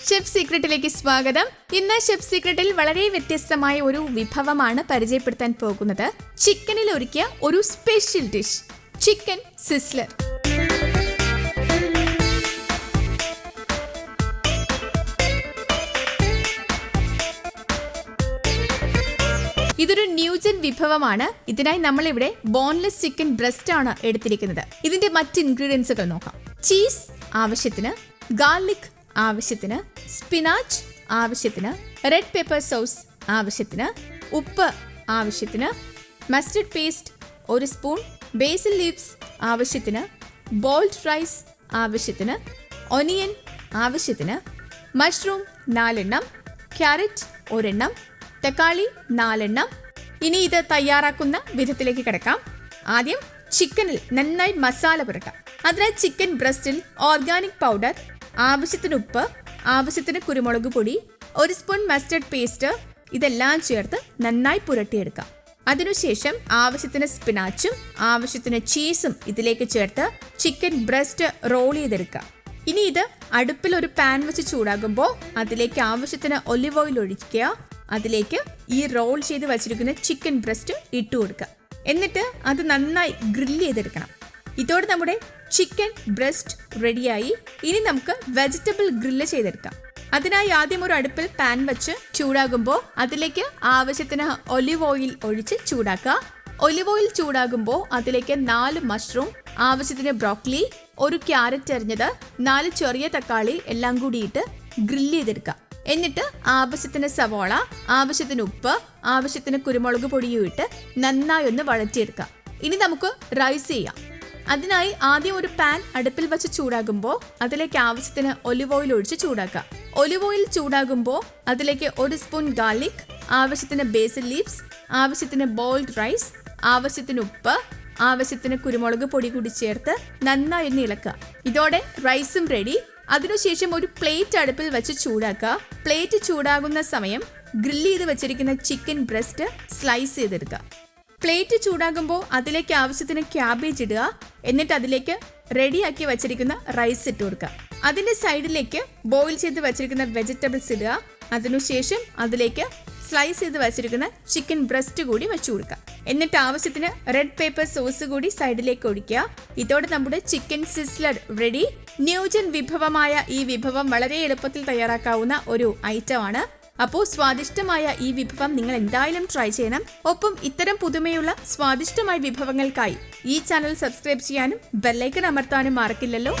Chef സീക്രട്ടിലേക്ക് സ്വാഗതം. ഇന്ന് chef സീക്രട്ടിൽ വളരെ വ്യത്യസ്തമായ ഒരു വിഭവമാണ് പരിചയപ്പെടുത്താൻ പോകുന്നത്. ചിക്കനിൽ ഒരുക്കിയ ഒരു സ്പെഷ്യൽ ഡിഷ്, ചിക്കൻ സിസ്ലർ. ഇതൊരു ന്യൂജൻ വിഭവമാണ്. ഇതിനായി നമ്മളിവിടെ ബോൺലെസ് ചിക്കൻ ബ്രസ്റ്റ് ആണ് എടുത്തിരിക്കുന്നത്. ഇതിന്റെ മറ്റ് ഇൻഗ്രീഡിയൻസുകൾ നോക്കാം. ചീസ് ആവശ്യത്തിന്, ഗാർലിക് ആവശ്യത്തിന്, സ്പിനാച്ച് ആവശ്യത്തിന്, റെഡ് പെപ്പർ സോസ് ആവശ്യത്തിന്, ഉപ്പ് ആവശ്യത്തിന്, മസ്റ്റർഡ് പേസ്റ്റ് 1 സ്പൂൺ, ബേസിൽ ലീവ്സ് ആവശ്യത്തിന്, ബോൾഡ് റൈസ് ആവശ്യത്തിന്, ഒനിയൻ ആവശ്യത്തിന്, മഷ്റൂം 4 എണ്ണം, ക്യാരറ്റ് 1 എണ്ണം, തക്കാളി 4 എണ്ണം. ഇനി ഇത് തയ്യാറാക്കുന്ന വിധത്തിലേക്ക് കിടക്കാം. ആദ്യം ചിക്കനിൽ നന്നായി മസാല പുരട്ടാം. അതിനായി ചിക്കൻ ബ്രസ്റ്റിൽ ഓർഗാനിക് പൗഡർ, ആവശ്യത്തിന് ഉപ്പ്, ആവശ്യത്തിന് കുരുമുളക് പൊടി, 1 സ്പൂൺ മസ്റ്റർഡ് പേസ്റ്റ്, ഇതെല്ലാം ചേർത്ത് നന്നായി പുരട്ടിയെടുക്കാം. അതിനുശേഷം ആവശ്യത്തിന് സ്പിനാച്ചും ആവശ്യത്തിന് ചീസും ഇതിലേക്ക് ചേർത്ത് ചിക്കൻ ബ്രസ്റ്റ് റോൾ ചെയ്തെടുക്കാം. ഇനി ഇത് അടുപ്പിൽ ഒരു പാൻ വെച്ച് ചൂടാകുമ്പോൾ അതിലേക്ക് ആവശ്യത്തിന് ഒലിവ് ഓയിൽ ഒഴിക്കുക. അതിലേക്ക് ഈ റോൾ ചെയ്ത് വച്ചിരിക്കുന്ന ചിക്കൻ ബ്രസ്റ്റ് ഇട്ടു കൊടുക്കുക. എന്നിട്ട് അത് നന്നായി ഗ്രില്ല് ചെയ്തെടുക്കണം. ഇതോടെ നമ്മുടെ ചിക്കൻ ബ്രസ്റ്റ് റെഡിയായി. ഇനി നമുക്ക് വെജിറ്റബിൾ ഗ്രില്ല് ചെയ്തെടുക്കാം. അതിനായി ആദ്യം ഒരു അടുപ്പിൽ പാൻ വെച്ച് ചൂടാകുമ്പോൾ അതിലേക്ക് ആവശ്യത്തിന് ഒലിവ് ഓയിൽ ഒഴിച്ച് ചൂടാക്കുക. ഒലിവ് ഓയിൽ ചൂടാകുമ്പോൾ അതിലേക്ക് 4 മഷ്റൂം, ആവശ്യത്തിന് ബ്രോക്കലി, 1 ക്യാരറ്റ് അരിഞ്ഞത്, 4 ചെറിയ തക്കാളി എല്ലാം കൂടിയിട്ട് ഗ്രില്ല് ചെയ്തെടുക്കുക. എന്നിട്ട് ആവശ്യത്തിന് സവോള, ആവശ്യത്തിന് ഉപ്പ്, ആവശ്യത്തിന് കുരുമുളക് പൊടിയും ഇട്ട് നന്നായി ഒന്ന് വഴറ്റിയെടുക്കാം. ഇനി നമുക്ക് റൈസ് ചെയ്യാം. അതിനായി ആദ്യം ഒരു പാൻ അടുപ്പിൽ വെച്ച് ചൂടാകുമ്പോൾ അതിലേക്ക് ആവശ്യത്തിന് ഒലിവ് ഓയിൽ ഒഴിച്ച് ചൂടാക്കുക. ഒലിവ് ഓയിൽ ചൂടാകുമ്പോൾ അതിലേക്ക് 1 സ്പൂൺ ഗാർലിക്, ആവശ്യത്തിന് ബേസിൽ ലീവ്സ്, ആവശ്യത്തിന് ബോൾഡ് റൈസ്, ആവശ്യത്തിന് ഉപ്പ്, ആവശ്യത്തിന് കുരുമുളക് പൊടി കൂടി ചേർത്ത് നന്നായി ഒന്ന് ഇളക്കുക. ഇതോടെ റൈസും റെഡി. അതിനുശേഷം ഒരു പ്ലേറ്റ് അടുപ്പിൽ വെച്ച് ചൂടാക്കുക. പ്ലേറ്റ് ചൂടാകുന്ന സമയം ഗ്രില്ല് ചെയ്ത് വെച്ചിരിക്കുന്ന ചിക്കൻ ബ്രസ്റ്റ് സ്ലൈസ് ചെയ്തെടുക്കുക. പ്ലേറ്റ് ചൂടാകുമ്പോൾ അതിലേക്ക് ആവശ്യത്തിന് ക്യാബേജ് ഇടുക. എന്നിട്ട് അതിലേക്ക് റെഡിയാക്കി വെച്ചിരിക്കുന്ന റൈസ് ഇട്ട് കൊടുക്കുക. അതിന്റെ സൈഡിലേക്ക് ബോയിൽ ചെയ്ത് വെച്ചിരിക്കുന്ന വെജിറ്റബിൾസ് ഇടുക. അതിനുശേഷം അതിലേക്ക് സ്ലൈസ് ചെയ്ത് വെച്ചിരിക്കുന്ന ചിക്കൻ ബ്രസ്റ്റ് കൂടി വെച്ചു കൊടുക്കുക. എന്നിട്ട് ആവശ്യത്തിന് റെഡ് പേപ്പർ സോസ് കൂടി സൈഡിലേക്ക് ഒഴിക്കുക. ഇതോടെ നമ്മുടെ ചിക്കൻ സിസ്ലർ റെഡി. ന്യൂജൻ വിഭവമായ ഈ വിഭവം വളരെ എളുപ്പത്തിൽ തയ്യാറാക്കാവുന്ന ഒരു ഐറ്റമാണ്. അപ്പോൾ സ്വാദിഷ്ടമായ ഈ വിഭവം നിങ്ങൾ എന്തായാലും ട്രൈ ചെയ്യണം. ഒപ്പം ഇത്തരം പുതുമയുള്ള സ്വാദിഷ്ടമായ വിഭവങ്ങൾക്കായി ഈ ചാനൽ സബ്സ്ക്രൈബ് ചെയ്യാനും ബെല്ലൈക്കൺ അമർത്താനും മറക്കില്ലല്ലോ.